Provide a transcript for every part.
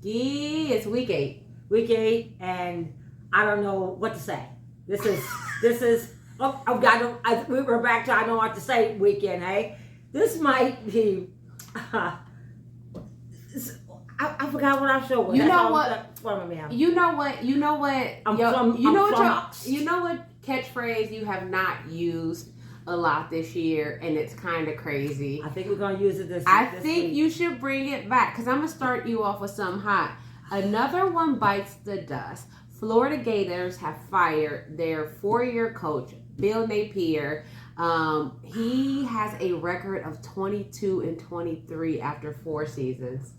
Yeah, it's week 8. Week 8, and I don't know what to say. This is. Oh, we're back to I don't know what to say weekend. Hey, this might be. I forgot what our show was. You know what? You know what? You know what catchphrase you have not used a lot this year, and it's kind of crazy. I think we're gonna use it this. I this think week. you should bring it back because I'm gonna start you off with something hot. Another one bites the dust. Florida Gators have fired their 4-year coach, Bill Napier. He has a record of 22-23 after 4 seasons.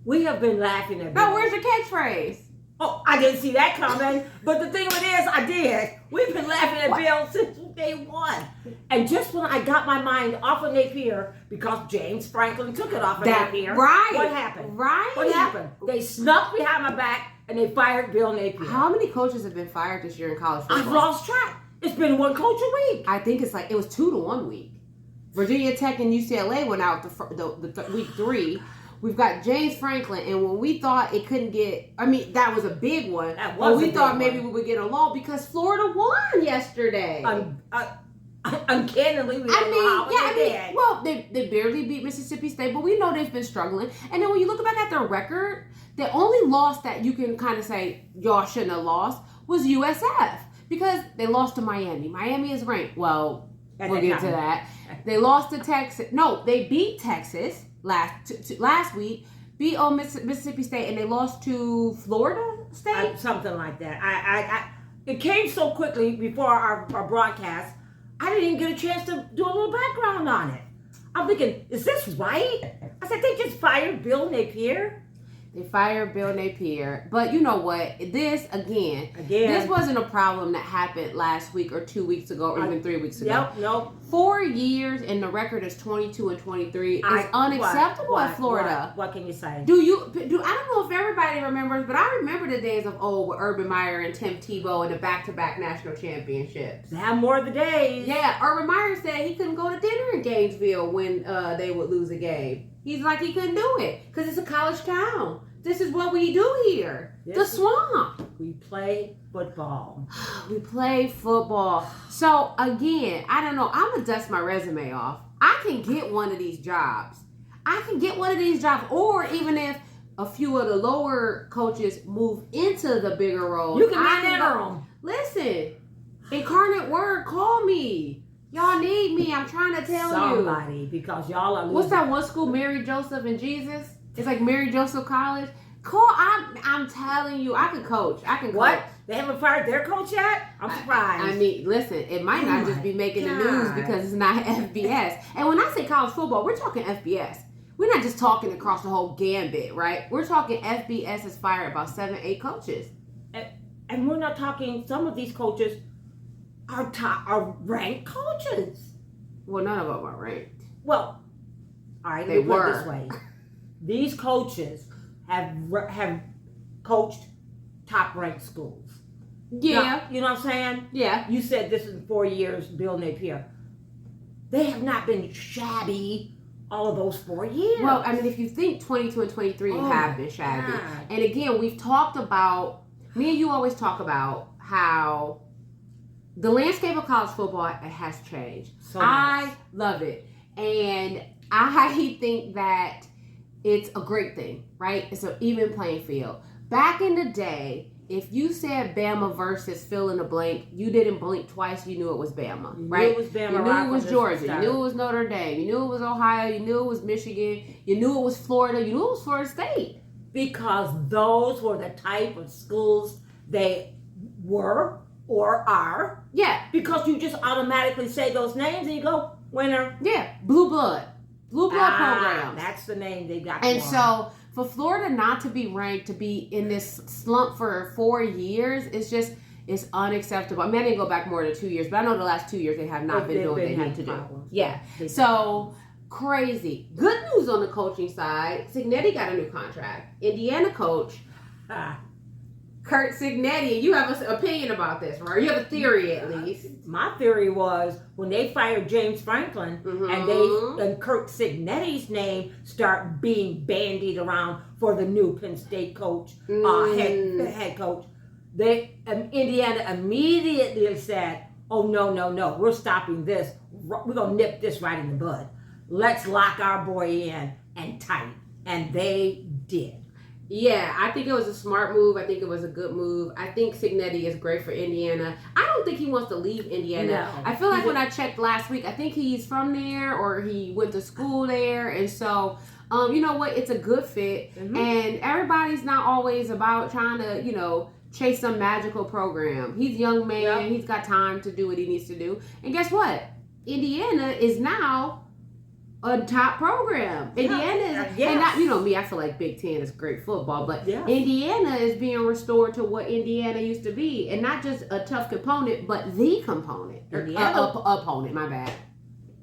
We have been laughing at. No, where's your catchphrase? Oh, I didn't see that coming. But the thing of it is, I did. We've been laughing at Bill since day 1. And just when I got my mind off of Napier, because James Franklin took it off of Napier, right? What happened? Right? What happened? They snuck behind my back and they fired Bill Napier. How many coaches have been fired this year in college football? I've lost track. It's been one coach a week. I think it was 2 to 1 week. Virginia Tech and UCLA went out the week 3. We've got James Franklin, and when we thought it couldn't get, that was a big one. We thought maybe we would get a lull because Florida won yesterday. Uncannily, well, they barely beat Mississippi State, but we know they've been struggling. And then when you look back at their record, the only loss that you can kind of say y'all shouldn't have lost was USF because they lost to Miami. Miami is ranked. Well, we'll get to that. They lost to Texas. No, they beat Texas last week, beat Mississippi State, and they lost to Florida State? Something like that. It came so quickly before our broadcast, I didn't even get a chance to do a little background on it. I'm thinking, is this right? I said, they just fired Bill Napier? They fired Bill Napier. But you know what? This wasn't a problem that happened last week or 2 weeks ago or even 3 weeks ago. Nope. 4 years and the record is 22-23. It's unacceptable in Florida. What can you say? I don't know if everybody remembers, but I remember the days of old with Urban Meyer and Tim Tebow and the back-to-back national championships. They have more of the days. Yeah, Urban Meyer said he couldn't go to dinner in Gainesville when they would lose a game. He's like, he couldn't do it because it's a college town. This is what we do here. The swamp. We play football. We play football. So, again, I don't know. I'm going to dust my resume off. I can get one of these jobs. Or even if a few of the lower coaches move into the bigger roles. You can monitor them. Listen, Incarnate Word, call me. Y'all need me. I'm trying to tell Somebody, because y'all are losing. What's that one school, Mary Joseph and Jesus? It's like Mary Joseph College. I'm telling you, I can coach. What? They haven't fired their coach yet? I'm surprised. Listen, it might not just be making the news because it's not FBS. And when I say college football, we're talking FBS. We're not just talking across the whole gambit, right? We're talking FBS has fired about 7-8 coaches. And we're not talking, some of these coaches are ranked coaches. Well, none of them are ranked. Well, all right, they were. Put it this way. These coaches have coached top-ranked schools. Yeah. Now, you know what I'm saying? Yeah. You said this is 4 years, Bill Napier. They have not been shabby all of those 4 years. Well, if you think 22-23 have been shabby. God. And again, we've talked about, me and you always talk about how the landscape of college football has changed. So I love it. And I think that it's a great thing, right? It's an even playing field. Back in the day, if you said Bama versus fill in the blank, you didn't blink twice, you knew it was Bama, right? You knew it was Bama. You knew it was Georgia. You knew it was Notre Dame. You knew it was Ohio. You knew it was Michigan. You knew it was Florida. You knew it was Florida State. Because those were the type of schools they were or are. Yeah. Because you just automatically say those names and you go, winner. Yeah. Blue blood program. That's the name they got. And so for Florida not to be ranked, to be in this slump for 4 years, it's unacceptable. I didn't go back more than 2 years, but I know the last 2 years they have not been doing what they need to do. Yeah. So crazy. Good news on the coaching side. Signetti got a new contract. Indiana coach Kurt Cignetti. You have an opinion about this, right? You have a theory at least. My theory was when they fired James Franklin and Kurt Cignetti's name start being bandied around for the new Penn State coach, head coach, Indiana immediately said, "Oh no, we're stopping this. We're gonna nip this right in the bud. Let's lock our boy in and tight," and they did. Yeah, I think it was a smart move. I think it was a good move. I think Cignetti is great for Indiana. I don't think he wants to leave Indiana. No. I feel like when I checked last week, I think he's from there or he went to school there. And so, you know what? It's a good fit. And everybody's not always about trying to, chase some magical program. He's a young man. Yep. He's got time to do what he needs to do. And guess what? Indiana is now a top program. Indiana is, and not, me, I feel like Big Ten is great football, but Indiana is being restored to what Indiana used to be, and not just a tough component, but the component. Opponent, my bad.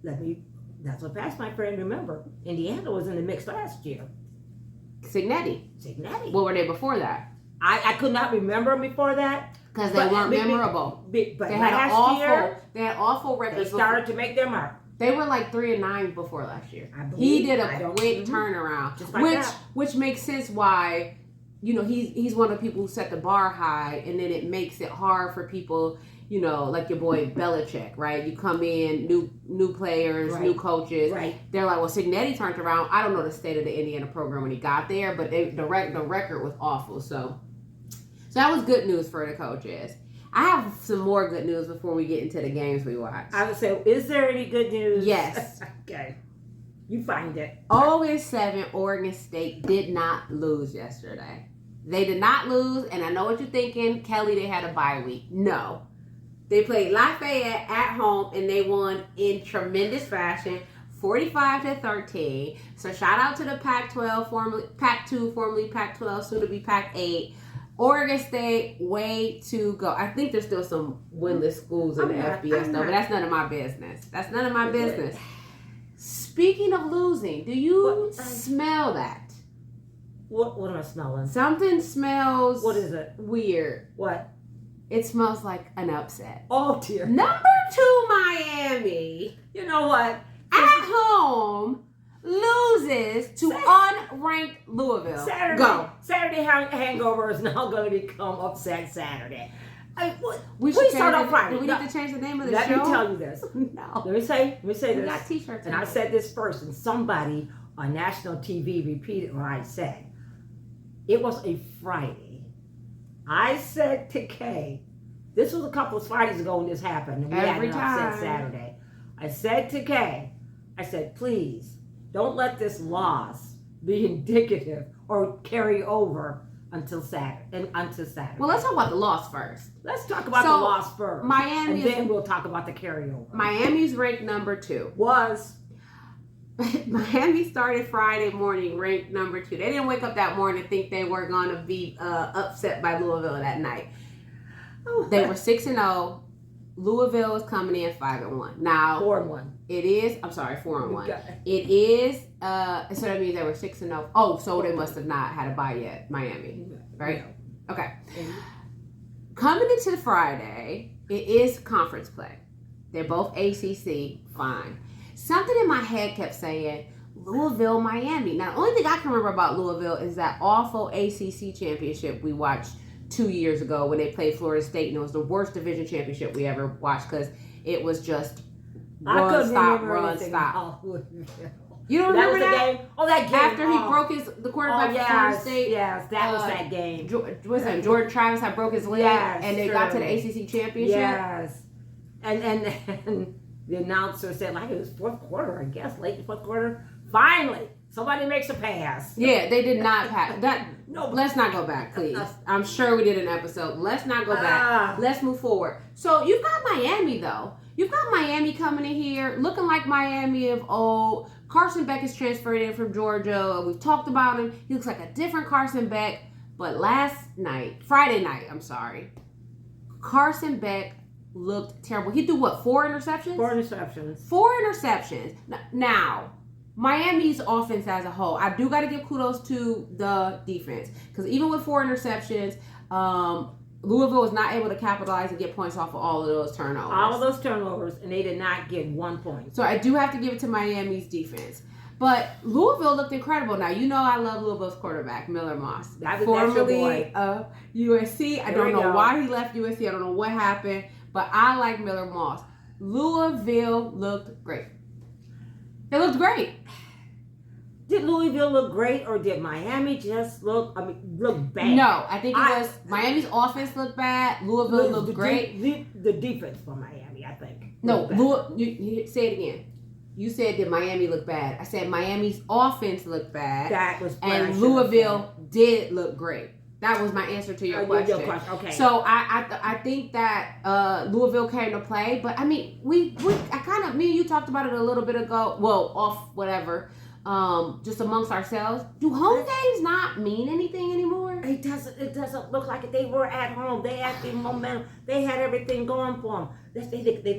That's what passed my friend, remember. Indiana was in the mix last year. Cignetti. What were they before that? I could not remember them before that. Because they weren't memorable. But they had awful records. They started to make their mark. They were like 3-9 before last year. He did a quick turnaround, which makes sense why, he's one of the people who set the bar high, and then it makes it hard for people, like your boy Belichick, right? You come in, new players, new coaches. Right. They're like, well, Cignetti turned around. I don't know the state of the Indiana program when he got there, but the record was awful. So that was good news for the coaches. I have some more good news before we get into the games we watch. I would say, is there any good news? Yes. Okay. You find it. 0-7, Oregon State did not lose yesterday. They did not lose, and I know what you're thinking. Kelly, they had a bye week. No. They played Lafayette at home, and they won in tremendous fashion, 45-13. So shout out to the Pac-12, formerly Pac-2, formerly Pac-12, soon to be Pac-8. Oregon State, way to go. I think there's still some winless schools in the FBS, though, but that's none of my business. Speaking of losing, do you smell that? What am I smelling? Something smells... What is it? Weird. What? It smells like an upset. Oh, dear. Number 2, Miami. You know what? At home... loses to unranked Louisville. Saturday Hangover is now going to become Upset Saturday. We start on Friday. Do we need to change the name of the show? Let me tell you this. No. Let me say we this. Got t-shirts. And I said this first, and somebody on national TV repeated what I said. It was a Friday. I said to Kay, this was a couple of Fridays ago when this happened, and we had an Upset Saturday. I said to Kay, please, don't let this loss be indicative or carry over until Saturday. Well, let's talk about the loss first. Let's talk about the loss first. And then we'll talk about the carryover. Miami's ranked number 2. Miami started Friday morning ranked number 2. They didn't wake up that morning and think they were going to be upset by Louisville that night. They were 6-0. Louisville is coming in 5-1. Now 4-1. It is. I'm sorry, 4-1. It is. So that means they were 6-0. Oh, so they must have not had a bye yet, Miami, right? Yeah. Okay. Coming into the Friday, it is conference play. They're both ACC. Fine. Something in my head kept saying Louisville, Miami. Now, the only thing I can remember about Louisville is that awful ACC championship we watched 2 years ago when they played Florida State, and it was the worst division championship we ever watched because it was just run, stop. You don't remember that? Game? Oh, that game. After he broke the quarterback for Florida State. Yes, that was that game. Jordan Travis had broke his leg, and they got to the ACC championship. Yes. And the announcer said, like, it was fourth quarter, I guess, late fourth quarter. Finally, somebody makes a pass. Yeah, they did not pass. No, let's not go back, please. I'm sure we did an episode. Let's not go back. Let's move forward. So you've got Miami, though. You've got Miami coming in here, looking like Miami of old. Carson Beck is transferred in from Georgia. We've talked about him. He looks like a different Carson Beck. But Friday night, Carson Beck looked terrible. He threw what, 4 interceptions? 4 interceptions. 4 interceptions. Now, Miami's offense as a whole, I do got to give kudos to the defense. Because even with 4 interceptions, Louisville was not able to capitalize and get points off of all of those turnovers. All of those turnovers, and they did not get 1 point. So I do have to give it to Miami's defense. But Louisville looked incredible. Now, you know I love Louisville's quarterback, Miller Moss. Formerly of USC. I don't know why he left USC. I don't know what happened. But I like Miller Moss. Louisville looked great. It looked great. Did Louisville look great, or did Miami just look bad? No, I think it was Miami's offense looked bad. Louisville looked great. The defense for Miami, I think. No, you say it again. You said did Miami look bad? I said Miami's offense looked bad. That was and Louisville did look great. That was my answer to your question. Okay. So I think that Louisville came to play, but I mean me and you talked about it a little bit ago. Well, off whatever. Just amongst ourselves, do home games not mean anything anymore? It doesn't look like it. They were at home. They had the momentum. They had everything going for them.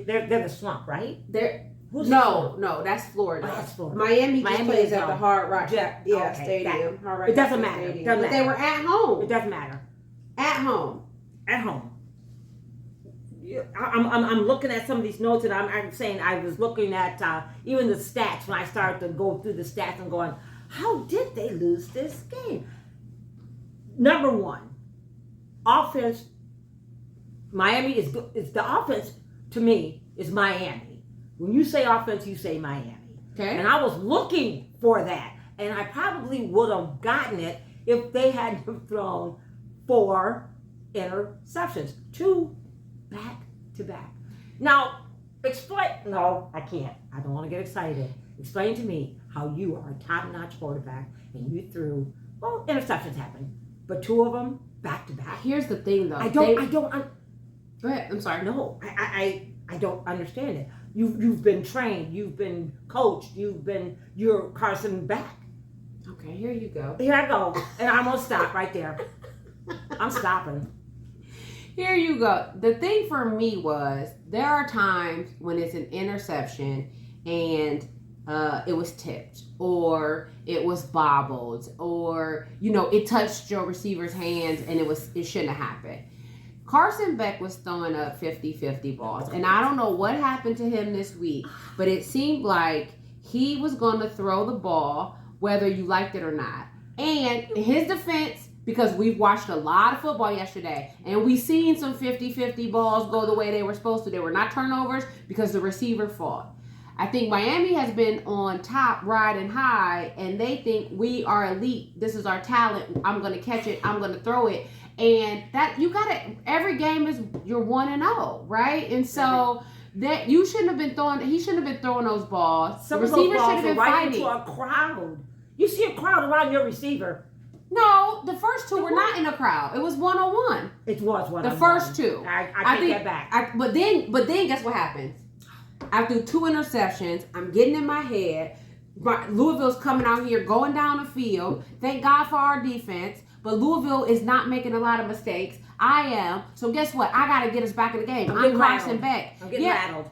They're the slump, right? No, that's Florida. Oh, that's Florida. Miami plays at the Hard Rock Stadium. It doesn't matter. But they were at home. It doesn't matter. At home. I'm looking at some of these notes, and I'm saying I was looking at even the stats when I started to go through the stats and going, how did they lose this game? Number one, offense. Miami is good. It's the offense to me is Miami. When you say offense, you say Miami. Okay. And I was looking for that, and I probably would have gotten it if they hadn't thrown 4 interceptions, 2 back to back. Now, explain. No, I can't. I don't want to get excited. Explain to me how you are a top-notch quarterback and you threw. Well, interceptions happen, but 2 of them back to back. Here's the thing, though. Go ahead. I'm sorry. No, I don't understand it. You've been trained. You've been coached. You're Carson back. Okay, here you go. Here I go, and I'm gonna stop right there. I'm stopping. Here you go. The thing for me was there are times when it's an interception and it was tipped or it was bobbled or it touched your receiver's hands and it shouldn't have happened. Carson Beck was throwing up 50-50 balls, and I don't know what happened to him this week, but it seemed like he was going to throw the ball whether you liked it or not. And in his defense, because we've watched a lot of football yesterday, and we've seen some 50-50 balls go the way they were supposed to. They were not turnovers because the receiver fought. I think Miami has been on top, riding high, and they think we are elite. This is our talent. I'm going to catch it. I'm going to throw it. And that you got to, every game is you're 1-0, right? And so that you shouldn't have been throwing, he shouldn't have been throwing those balls. Some the receiver should have been right fighting. Into a crowd. You see a crowd around your receiver. No, the first 2 were not in a crowd. It was 1-on-1. It was 1-on-1. The first 2. I take that back. But then guess what happens? I threw 2 interceptions. I'm getting in my head. Louisville's coming out here, going down the field. Thank God for our defense. But Louisville is not making a lot of mistakes. I am. So guess what? I got to get us back in the game. I'm Carson Beck. I'm getting rattled.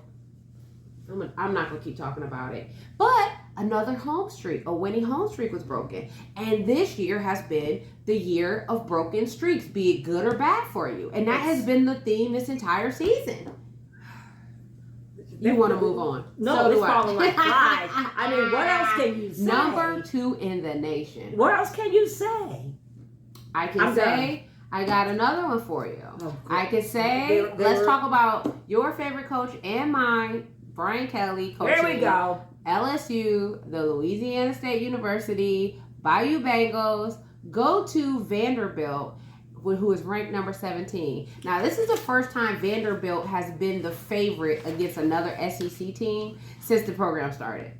I'm not going to keep talking about it. But another a winning home streak was broken. And this year has been the year of broken streaks, be it good or bad for you. And that has been the theme this entire season. You want to move on. No, it's falling like flies. I mean, what else can you say? Number 2 in the nation. What else can you say? I can say, I got another one for you. Oh, I can say, let's talk about your favorite coach and mine, Brian Kelly, coaching. There we go. LSU, the Louisiana State University, Bayou Bengals, go to Vanderbilt, who is ranked number 17. Now, this is the first time Vanderbilt has been the favorite against another SEC team since the program started.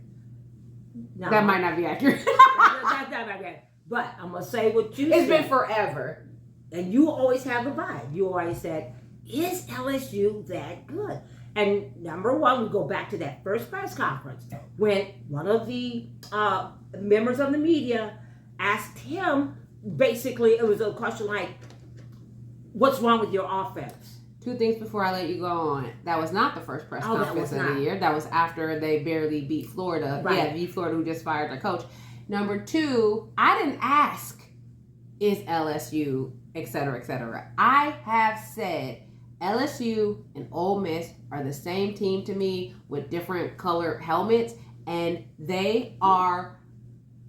No. That might not be accurate. That's not accurate. But I'm going to say what you said. It's been forever. And you always have a vibe. You always said, is LSU that good? And number 1, we go back to that first press conference when one of the members of the media asked him, basically, it was a question like, what's wrong with your offense? 2 things before I let you go on. That was not the first press conference of the year. That was after they barely beat Florida. Right. Yeah, beat Florida, who just fired their coach. Number 2, I didn't ask, is LSU et cetera, et cetera. I have said LSU and Ole Miss are the same team to me with different colored helmets, and they are,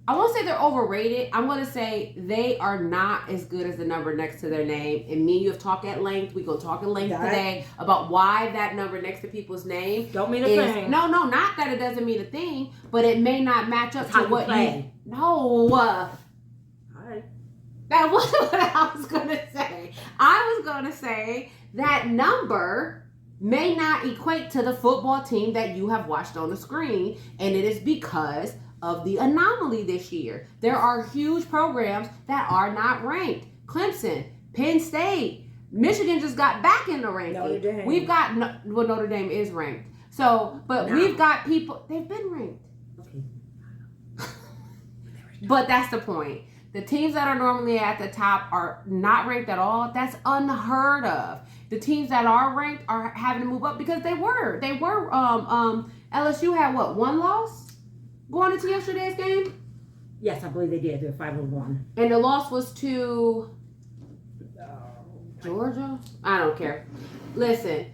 I won't say they're overrated. I'm going to say they are not as good as the number next to their name. And me and you have talked at length. We're going to talk at length today about why that number next to people's name. Don't mean a thing. No, not that it doesn't mean a thing, but it may not match up to what you. No. All right. That wasn't what I was going to say. I was going to say that number may not equate to the football team that you have watched on the screen. And it is because of the anomaly this year. There are huge programs that are not ranked. Clemson, Penn State, Michigan just got back in the ranking. Notre Dame. We've got, well, Notre Dame is ranked. So, but we've got people, they've been ranked. Okay. But that's the point. The teams that are normally at the top are not ranked at all. That's unheard of. The teams that are ranked are having to move up because they were. LSU had what, one loss? Going into yesterday's game? Yes, I believe they did. They're 5-1. And the loss was to Georgia? I don't care. Listen,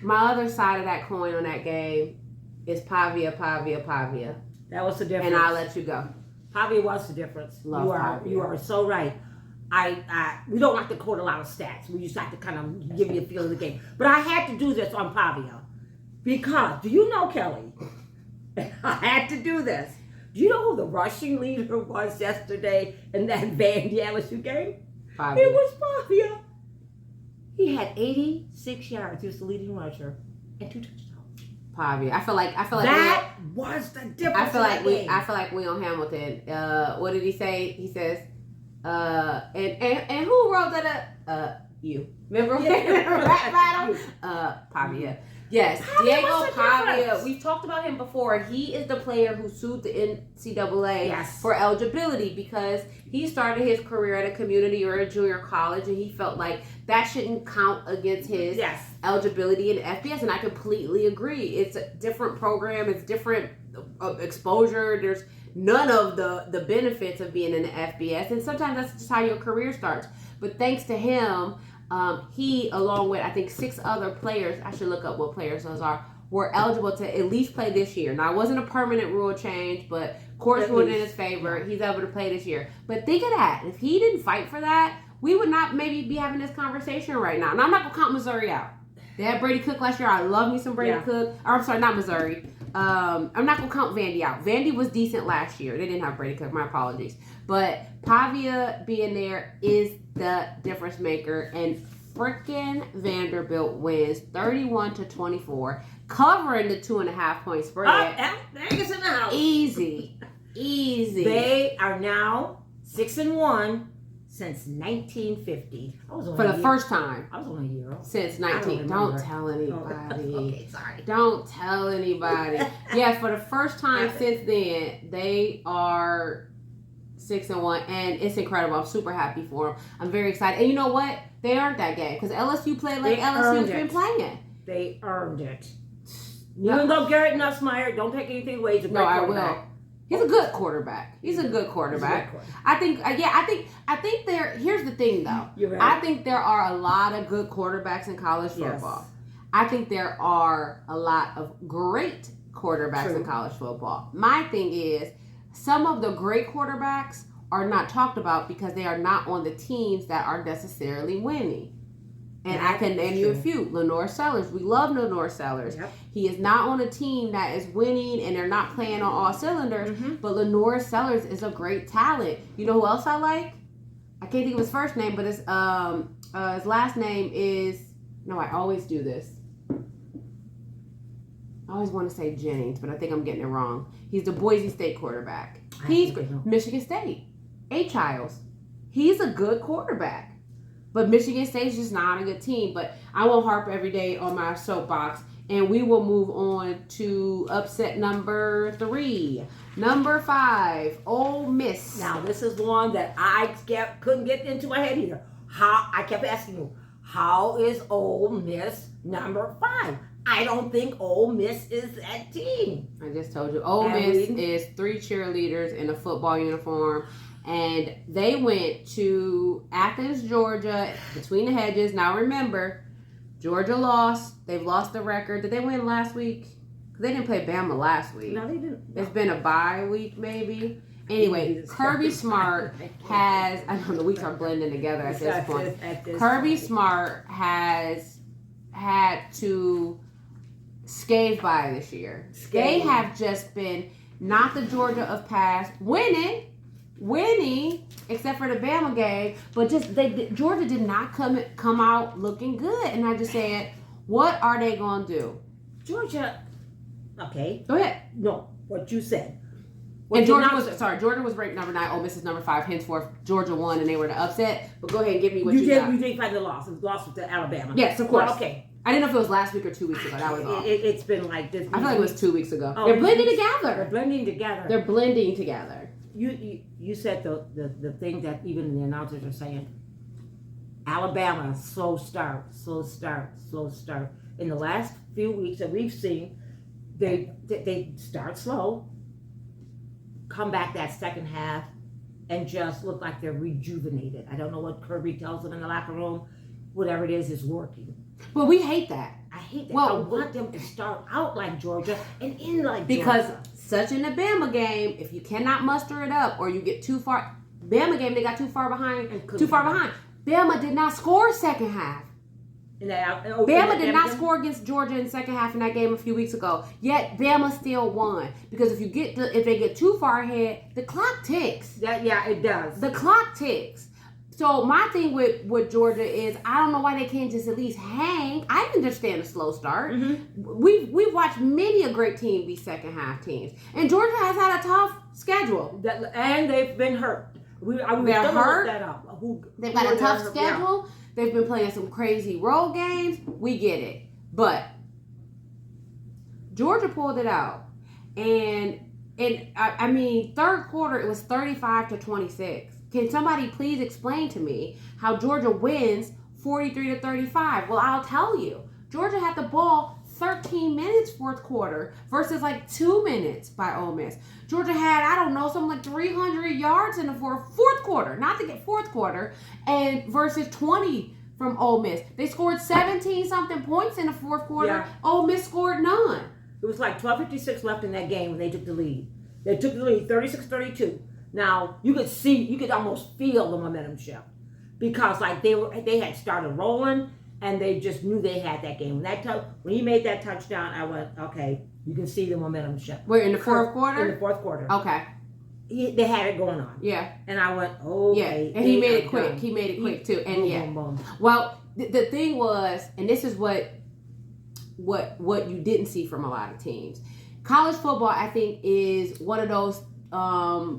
my other side of that coin on that game is Pavia. That was the difference. And I'll let you go. Pavia was the difference. You are so right. We don't like to quote a lot of stats. We just like to kind of give you a feel of the game. But I had to do this on Pavia because, do you know, Kelly? I had to do this. Do you know who the rushing leader was yesterday in that Vandy LSU game? Pavia. It was Pavia. He had 86 yards. He was the leading rusher and 2 touchdowns. Pavia. I feel like that was the difference. I feel like we on Hamilton. What did he say? He says, and who wrote that up? You. Remember rap battle? Pavia. Yes, Diego Pavia. We've talked about him before. He is the player who sued the NCAA for eligibility because he started his career at a community or a junior college, and he felt like that shouldn't count against his eligibility in FBS. And I completely agree. It's a different program. It's different exposure. There's none of the benefits of being in the FBS, and sometimes that's just how your career starts. But thanks to him, he, along with I think 6 other players, I should look up what players those are, were eligible to at least play this year. Now, it wasn't a permanent rule change, but courts ruled in his favor. He's able to play this year. But think of that. If he didn't fight for that, we would not maybe be having this conversation right now. And I'm not going to count Missouri out. They had Brady Cook last year. I love me some Brady Cook. Or, I'm sorry, not Missouri. I'm not going to count Vandy out. Vandy was decent last year. They didn't have Brady Cook. My apologies. But Pavia being there is the difference maker. And freaking Vanderbilt wins 31-24, covering the 2.5 point spread. Vegas in the house. Easy. They are now 6-1 since 1950. For the first time. I was only a year old. Since 19. Don't tell anybody. Okay, sorry. Don't tell anybody. Yeah, for the first time since then, they are 6-1, and it's incredible. I'm super happy for them. I'm very excited. And you know what? They earned that game because LSU played like LSU's been playing. They earned it. Even though Garrett Nussmeier, don't take anything away. He's a great quarterback. I will. He's a good quarterback. I think there. Here's the thing, though. You're right. I think there are a lot of good quarterbacks in college football. Yes. I think there are a lot of great quarterbacks in college football. My thing is, some of the great quarterbacks are not talked about because they are not on the teams that are necessarily winning. And I can name you a few. Lenore Sellers. We love Lenore Sellers. Yep. He is not on a team that is winning and they're not playing on all cylinders. Mm-hmm. But Lenore Sellers is a great talent. You know who else I like? I can't think of his first name, but his last name is... No, I always do this. I always want to say Jennings, but I think I'm getting it wrong. He's the Boise State quarterback. He's Michigan State. A. Childs. He's a good quarterback. But Michigan State's just not a good team. But I won't harp every day on my soapbox. And we will move on to upset number 3. Number 5, Ole Miss. Now, this is one that I couldn't get into my head either. I kept asking you, how is Ole Miss number 5? I don't think Ole Miss is that team. I just told you. Ole Miss is 3 cheerleaders in a football uniform. And they went to Athens, Georgia, between the hedges. Now remember, Georgia lost. They've lost the record. Did they win last week? They didn't play Bama last week. No, they didn't. It's been a bye week, maybe. Anyway, Kirby Smart has, I know the weeks are blending together at this point. Kirby Smart has had to skate by this year. They have just been not the Georgia of past, winning, except for the Bama game, but just Georgia did not come out looking good. And I just said, what are they going to do? Georgia, okay. Go ahead. No, what you said. And Georgia was ranked number 9. Ole Miss is number 5. Henceforth, Georgia won, and they were the upset. But go ahead and give me what you got. You did find the loss. It lost to Alabama. Yes, of course. Well, okay. I didn't know if it was last week or 2 weeks ago. That was all. It's been like this. I feel like it was 2 weeks ago. Oh, They're blending together. They're blending together. You said the thing that even the announcers are saying. Alabama, slow start. In the last few weeks that we've seen, they start slow, come back that second half, and just look like they're rejuvenated. I don't know what Kirby tells them in the locker room. Whatever it is working. Well, we hate that. I hate that. Well, I want them to start out like Georgia and end like because Georgia. Such in the Bama game, if you cannot muster it up or you get too far, Bama game they got too far behind. Bama did not score second half. Bama did not score against Georgia in the second half in that game a few weeks ago. Yet Bama still won because if they get too far ahead, the clock ticks. It does. The clock ticks. So my thing with Georgia is I don't know why they can't just at least hang. I understand a slow start. Mm-hmm. We've watched many a great team be second half teams, and Georgia has had a tough schedule. And they've been hurt. They're hurt. That up. They've got a tough schedule. Yeah. They've been playing some crazy road games. We get it, but Georgia pulled it out, and I mean third quarter it was 35-26. Can somebody please explain to me how Georgia wins 43-35? Well, I'll tell you. Georgia had the ball 13 minutes fourth quarter versus like 2 minutes by Ole Miss. Georgia had, I don't know, something like 300 yards in the fourth quarter, not to get fourth quarter, and versus 20 from Ole Miss. They scored 17-something points in the fourth quarter. Yeah. Ole Miss scored none. It was like 12:56 left in that game when they took the lead. They took the lead 36-32. Now, you could almost feel the momentum shift because like they had started rolling and they just knew they had that game. When he made that touchdown, I went, okay, you can see the momentum shift. Where, in the fourth quarter? In the fourth quarter. Okay. They had it going on. Yeah. And I went, okay. Yeah, and he made it quick. He made it quick too. And boom, boom, boom. Well, the thing was, and this is what you didn't see from a lot of teams. College football, I think, is one of those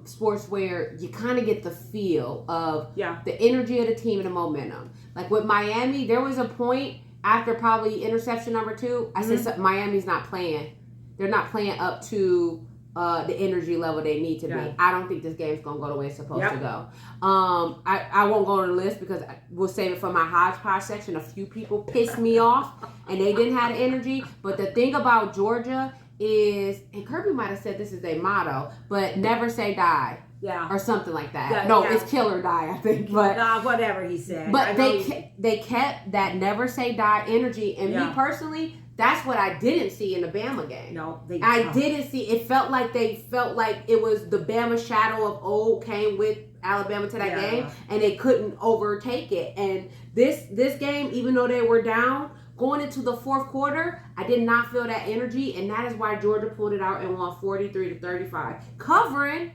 sports where you kind of get the feel of the energy of the team and the momentum. Like with Miami, there was a point after probably interception number 2, I said Miami's not playing. They're not playing up to the energy level they need to be. I don't think this game's going to go the way it's supposed to go. I won't go on the list because we'll save it for my hodgepodge section. A few people pissed me off and they didn't have the energy. But the thing about Georgia is, and Kirby might have said this is their motto, but never say die. Yeah. Or something like that. It's kill or die, I think. But whatever he said. But they kept that never say die energy. And me personally, that's what I didn't see in the Bama game. No, I didn't see. It felt like it was the Bama shadow of old came with Alabama to that game, and they couldn't overtake it. And this game, even though they were down, going into the fourth quarter, I did not feel that energy, and that is why Georgia pulled it out and won 43-35, covering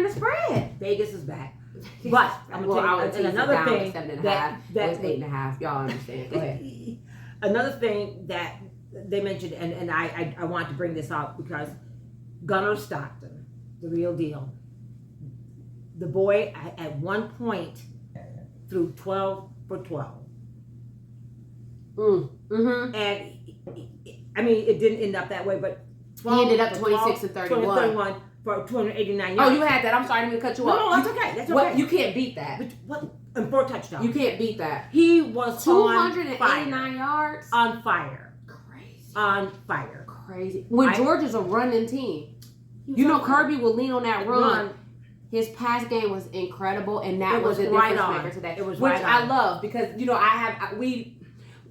the spread. Vegas is back. But another thing that was 8.5. Y'all understand? Go ahead. Another thing that they mentioned, and I want to bring this up because Gunnar Stockton, the real deal. The boy at one point threw 12 for 12. Mm-hmm. And I mean, it didn't end up that way, but 12 he ended up 26 and 31 for 289 yards. Oh, you had that. I'm sorry, I didn't cut you off. No, that's okay. That's okay. You can't beat that. And 4 touchdowns. You can't beat that. He was 289 yards. On fire. Crazy. On fire. Crazy. When Georgia's a running team, you know Kirby will lean on that run. His pass game was incredible, and that was a right difference maker today. It was which right I on. love because we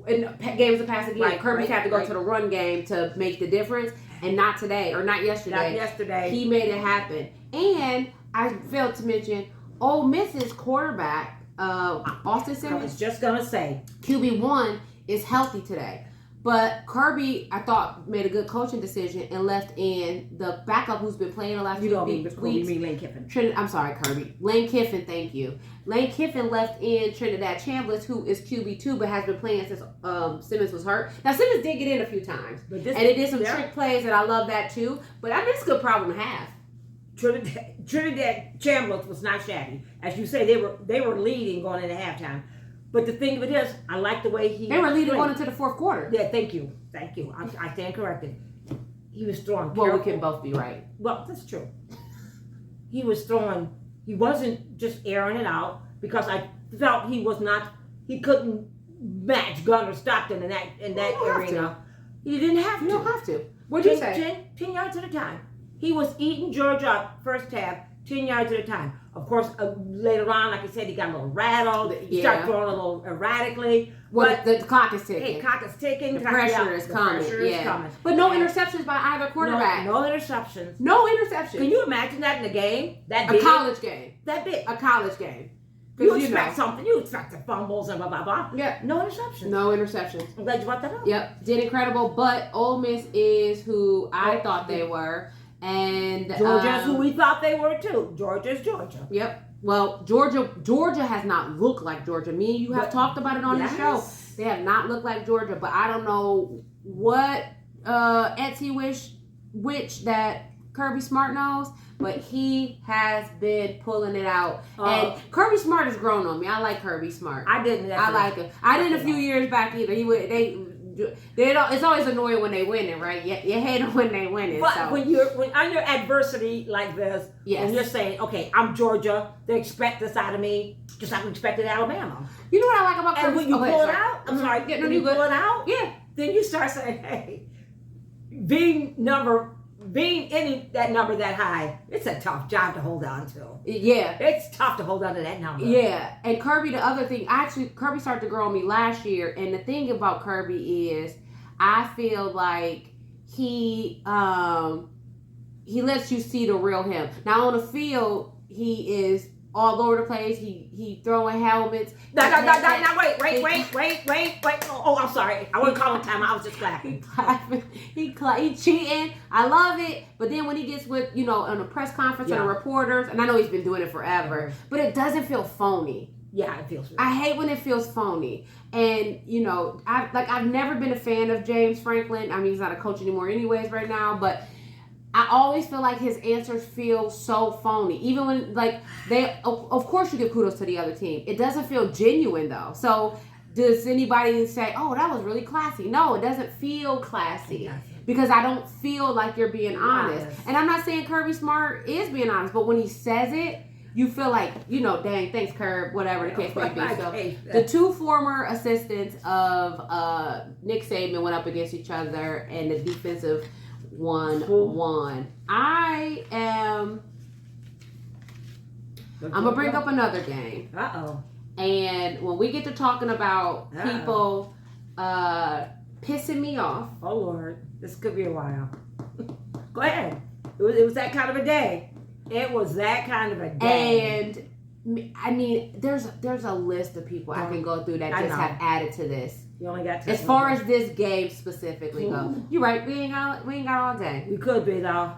in games of pass again. Kirby's had to go to the run game to make the difference, and not today or not yesterday. Not yesterday. He made it happen, and I failed to mention Ole Miss's quarterback, Austin Simmons. I was just gonna say QB1 is healthy today. But Kirby, I thought, made a good coaching decision and left in the backup who's been playing the last few weeks. You mean Lane Kiffin. I'm sorry, Kirby. Lane Kiffin, thank you. Lane Kiffin left in Trinidad Chambliss, who is QB2, but has been playing since Simmons was hurt. Now, Simmons did get in a few times. And it did some trick plays, and I love that too. But I mean, it's a good problem to have. Trinidad Chambliss was not shabby. As you say, they were leading going into halftime. But the thing of it is, I like the way They were leading going into the fourth quarter. Yeah, thank you. I stand corrected. He was throwing. Well, we can both be right. Well, that's true. He was throwing. He wasn't just airing it out because I felt he couldn't match Gunnar Stockton in that arena. He didn't have to. You don't have to. What'd you say? 10 yards at a time. He was eating Georgia up first half, 10 yards at a time. Of course, later on, like I said, he got a little rattled. He started throwing a little erratically. Well, the clock is ticking. Hey, clock is ticking. The pressure is coming. Coming. But no interceptions by either quarterback. No interceptions. No interceptions. Can you imagine that in a game? A college game. That big. A college game. You expect something. You expect the fumbles and blah, blah, blah. Yeah. No interceptions. No interceptions. I'm glad you brought that up. Yep. Did incredible. But Ole Miss is who I thought they were. And Georgia's who we thought they were too. Georgia's Georgia. Yep. Well, Georgia has not looked like Georgia. Me and you have talked about it on the show. They have not looked like Georgia, but I don't know what Etsy witch that Kirby Smart knows, but he has been pulling it out. And Kirby Smart has grown on me. I like Kirby Smart. I didn't. I like him. I didn't a few years back either. It's always annoying when they win it, right? You hate them when they win it. But so. when under adversity like this, and you're saying, okay, I'm Georgia, they expect this out of me, just like we expected Alabama. You know what I like about Kirby? And when you pull it out, I'm sorry, when you pull it out, then you start saying, hey, being in that number that high, it's a tough job to hold on to. Yeah. It's tough to hold on to that number. Yeah. And Kirby, the other thing, Kirby started to grow on me last year. And the thing about Kirby is I feel like he lets you see the real him. Now on the field, he is all over the place. He throwing helmets. No, wait. Oh, I'm sorry. I wouldn't call him time. I was just clapping. He cheating. I love it. But then when he gets with, on a press conference and the reporters, and I know he's been doing it forever, but it doesn't feel phony. Yeah, it feels. I hate when it feels phony. And, I've never been a fan of James Franklin. I mean, he's not a coach anymore anyways right now, but I always feel like his answers feel so phony. Even when, of course you give kudos to the other team. It doesn't feel genuine, though. So does anybody say, oh, that was really classy? No, it doesn't feel classy. Because I don't feel like you're being honest. And I'm not saying Kirby Smart is being honest, but when he says it, you feel like, dang, thanks, Curb, whatever the case may be. So the two former assistants of Nick Saban went up against each other, and the defensive one won. I'm gonna bring up another game. And when we get to talking about people pissing me off. Oh Lord, this could be a while. Go ahead. It was that kind of a day. It was that kind of a day. And I mean, there's a list of people I can go through that just have added to this. You only got as far as this game specifically goes. You're right. We ain't got all day. We could be though.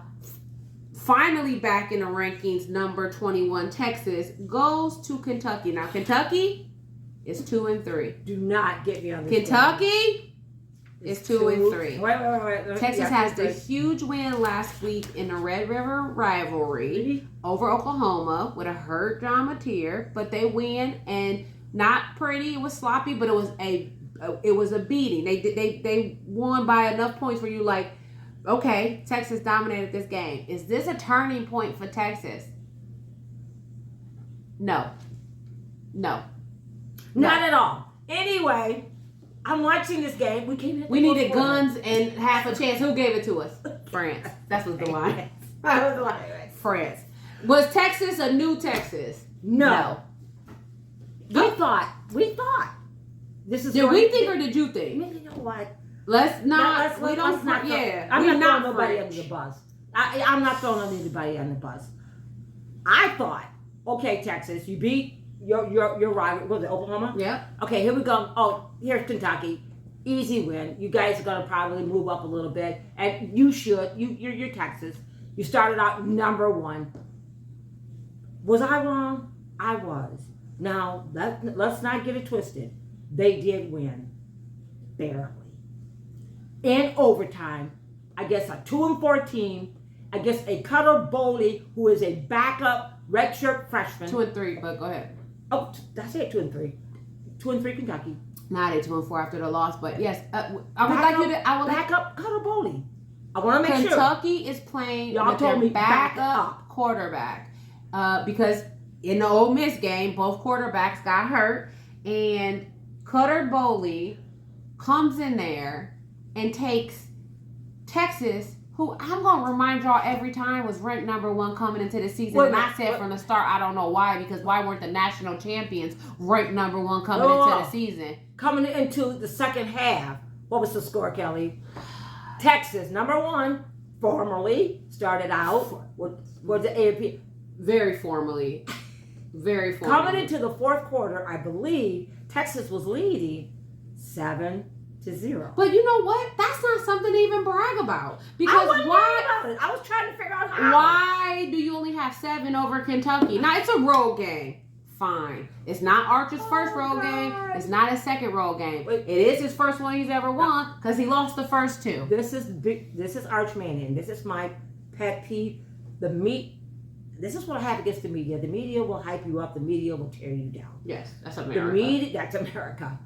Finally back in the rankings, number 21, Texas goes to Kentucky. Now Kentucky is 2-3. Do not get me on this. Kentucky is 2-3. Wait. Texas has the huge win last week in the Red River rivalry over Oklahoma with a hurt John Mateer, but they win, and not pretty. It was sloppy, but it was a beating. They won by enough points where you like, okay, Texas dominated this game. Is this a turning point for Texas? No. Not at all. Anyway, I'm watching this game. We needed guns and half a chance. Who gave it to us? France. That's what the line. France. Was Texas a new Texas? No. We thought. This is. Did we think or did you think? You know what? Let's not. I'm we don't. not. Yeah. I'm we're not throwing nobody French. under the bus. I'm not throwing anybody under the bus. I thought, okay, Texas, you beat your rival. Was it Oklahoma? Yeah. Okay, here we go. Oh, here's Kentucky. Easy win. You guys are gonna probably move up a little bit, and you should. You're Texas. You started out number 1. Was I wrong? I was. Now let's not get it twisted. They did win, barely. In overtime, against a 2-4 team, against a Cutter Boley, who is a backup redshirt freshman. 2-3, but go ahead. Oh, that's it. 2-3. 2-3 Kentucky. Not a 2-4 after the loss, but yes, I would back up Cutter Boley. I want to make sure Kentucky is playing y'all with told their me back backup quarterback because in the Ole Miss game, both quarterbacks got hurt, and Cutter Boley comes in there and takes Texas, who I'm going to remind y'all every time was ranked number 1 coming into the season. And I said from the start, I don't know why, because why weren't the national champions ranked number 1 coming into the season? Coming into the second half, what was the score, Kelly? Texas, number 1, formerly started out with the AP. Very formally. Coming into the fourth quarter, I believe Texas was leading 7-0. But you know what? That's not something to even brag about. Because I wasn't worried about it. I was trying to figure out how. Why do you only have 7 over Kentucky? Now, it's a road game. Fine. It's not Archer's first road game. It's not his second road game. Wait. It is his first one he's ever won because he lost the first 2. This is Arch Manning. This is my pet peeve. This is what I have against the media. The media will hype you up. The media will tear you down. Yes, that's America. That's America.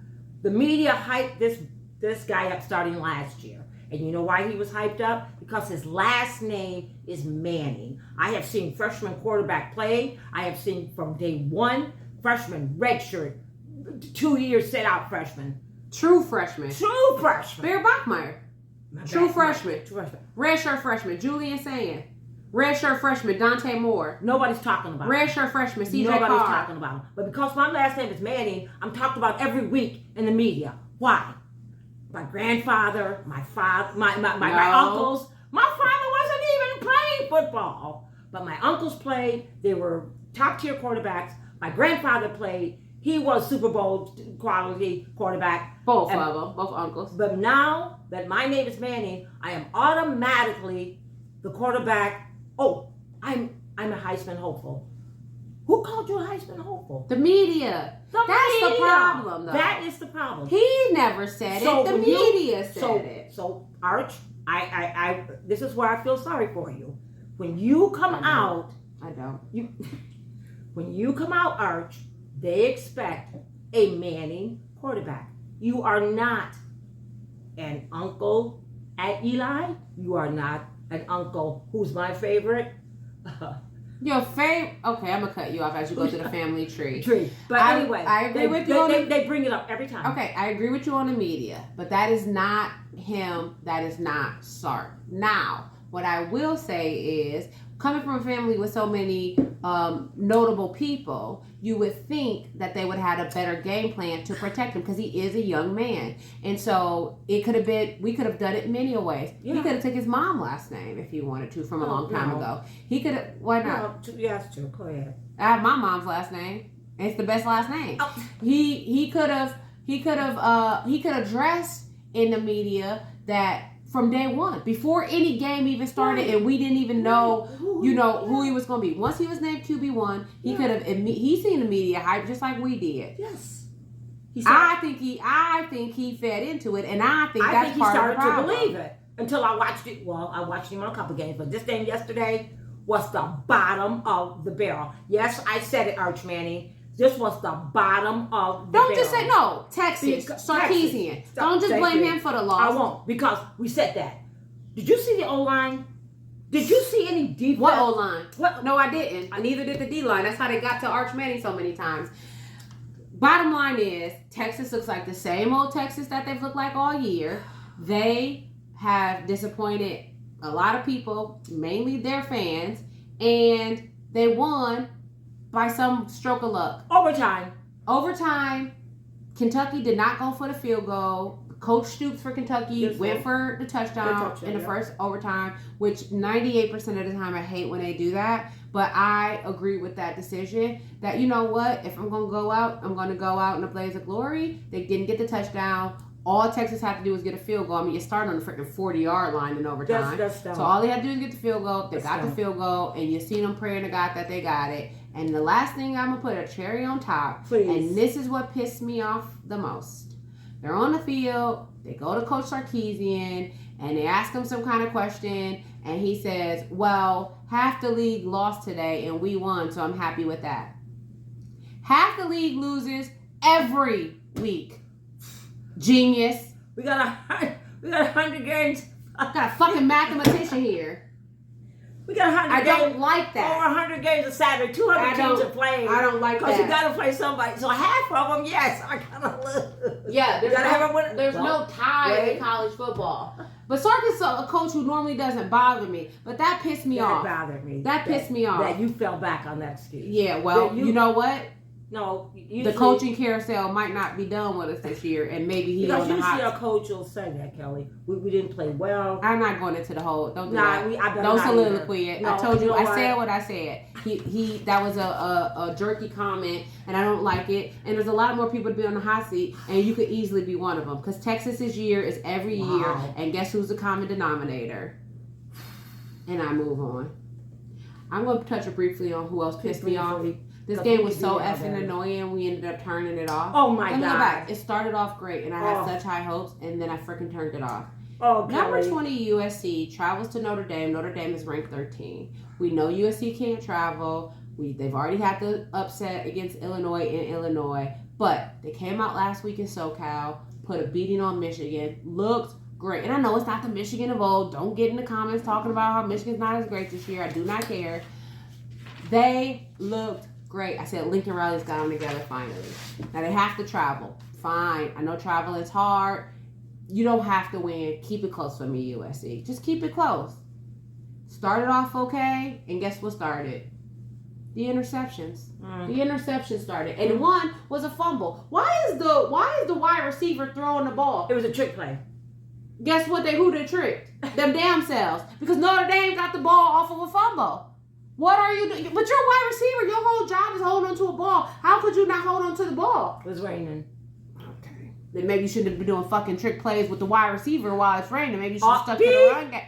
The media hyped this guy up starting last year. And you know why he was hyped up? Because his last name is Manning. I have seen freshman quarterback play. I have seen from day 1, freshman, redshirt, 2 years sit out freshman. True freshman. Bear Bachmeier. True freshman. Redshirt freshman. Julian Sand. Redshirt freshman. Dante Moore. Nobody's talking about him. Redshirt freshman. CJ Nobody's Carr. talking about him. But because my last name is Manning, I'm talked about every week in the media. Why? My grandfather, my father, my uncles. My father wasn't even playing football. But my uncles played. They were top tier quarterbacks. My grandfather played. He was Super Bowl quality quarterback. Both of them. Both uncles. But now that my name is Manning, I am automatically the quarterback. Oh, I'm a Heisman hopeful. Who called you a Heisman hopeful? The media. That's the problem, though. That is the problem. He never said it. The media said it. So, Arch, I this is where I feel sorry for you. When you come out, when you come out, Arch, they expect a Manning quarterback. You are not an uncle at Eli. You are not an uncle. Who's my favorite? Your favorite? Okay, I'm gonna cut you off as you go to the family tree. But anyway, I agree with you. They bring it up every time. Okay, I agree with you on the media, but that is not him. That is not Sark. Now, what I will say is, coming from a family with so many notable people, you would think that they would have had a better game plan to protect him because he is a young man. And so it could have been, we could have done it many ways. Yeah. He could have took his mom's last name if he wanted to from a long time ago. He could have, why not? No, yes, true. Go ahead. I have my mom's last name. It's the best last name. Oh. He could have addressed in the media that from day 1, before any game even started, and we didn't even know, who he was going to be. Once he was named QB1, he could have. He seen the media hype just like we did. Yes. I think he fed into it, and I think that's part of the problem. I think he started to believe it until I watched it. Well, I watched him on a couple games, but this game yesterday was the bottom of the barrel. Yes, I said it, Arch Manning. This was the bottom of the barrel. Don't just say no. Texas, Sarkeesian. Don't just blame him for the loss. I won't, because we said that. Did you see the O-line? Did you see any defense? What O-line? No, I didn't. Neither did the D-line. That's how they got to Arch Manning so many times. Bottom line is, Texas looks like the same old Texas that they've looked like all year. They have disappointed a lot of people, mainly their fans, and They won by some stroke of luck. Overtime, Kentucky did not go for the field goal. Coach Stoops for Kentucky went for the touchdown in the first overtime, which 98% of the time I hate when they do that. But I agree with that decision that, you know what, if I'm going to go out, I'm going to go out in a blaze of glory. They didn't get the touchdown. All Texas had to do was get a field goal. I mean, you started on the freaking 40-yard line in overtime. So all they had to do was get the field goal. They got the field goal, and you see them praying to God that they got it. And the last thing, I'm going to put a cherry on top. Please. And this is what pissed me off the most. They're on the field. They go to Coach Sarkisian, and they ask him some kind of question. And he says, well, half the league lost today, and we won, so I'm happy with that. Half the league loses every week. Genius. We got 100 games. I got a fucking mathematician here. We got 100 games. I don't like that. Over 100 games a Saturday. 200 teams are playing. I don't like that. Because you got to play somebody. So half of them, yes, are going to lose. Yeah, there's no tie in college football. But Sark is a coach who normally doesn't bother me. But that pissed me off. That bothered me. That pissed me off. That you fell back on that excuse. Yeah, well, you know what? No, usually, the coaching carousel might not be done with us this year, and maybe he on the hot. Usually our coach will say that, Kelly. We didn't play well. I'm not going into the whole. Don't do that. I don't soliloquy it. No, I told you. I what? said what I said. He. That was a jerky comment, and I don't like it. And there's a lot more people to be on the hot seat, and you could easily be one of them. Because Texas's year is every year, and guess who's the common denominator? And I move on. I'm going to touch it briefly on who else pissed me off. This game was so effing annoying, we ended up turning it off. Oh my God. It started off great, and I had such high hopes, and then I freaking turned it off. Oh, Number 20 USC travels to Notre Dame. Notre Dame is ranked 13. We know USC can't travel. They've already had the upset against Illinois in Illinois, but they came out last week in SoCal, put a beating on Michigan, looked great. And I know it's not the Michigan of old. Don't get in the comments talking about how Michigan's not as great this year. I do not care. They looked great. I said Lincoln Riley's got them together finally. Now they have to travel. Fine. I know travel is hard. You don't have to win. Keep it close for me, USC. Just keep it close. Started off okay, and guess what started? The interceptions. The interceptions started, and one was a fumble. Why is the wide receiver throwing the ball? It was a trick play. Guess what? Who they tricked? Them damn selves. Because Notre Dame got the ball off of a fumble. What are you doing? But you're a wide receiver. Your whole job is holding on to a ball. How could you not hold on to the ball? It was raining. Okay. Then maybe you shouldn't have been doing fucking trick plays with the wide receiver while it's raining. Maybe you should have stuck to the run game.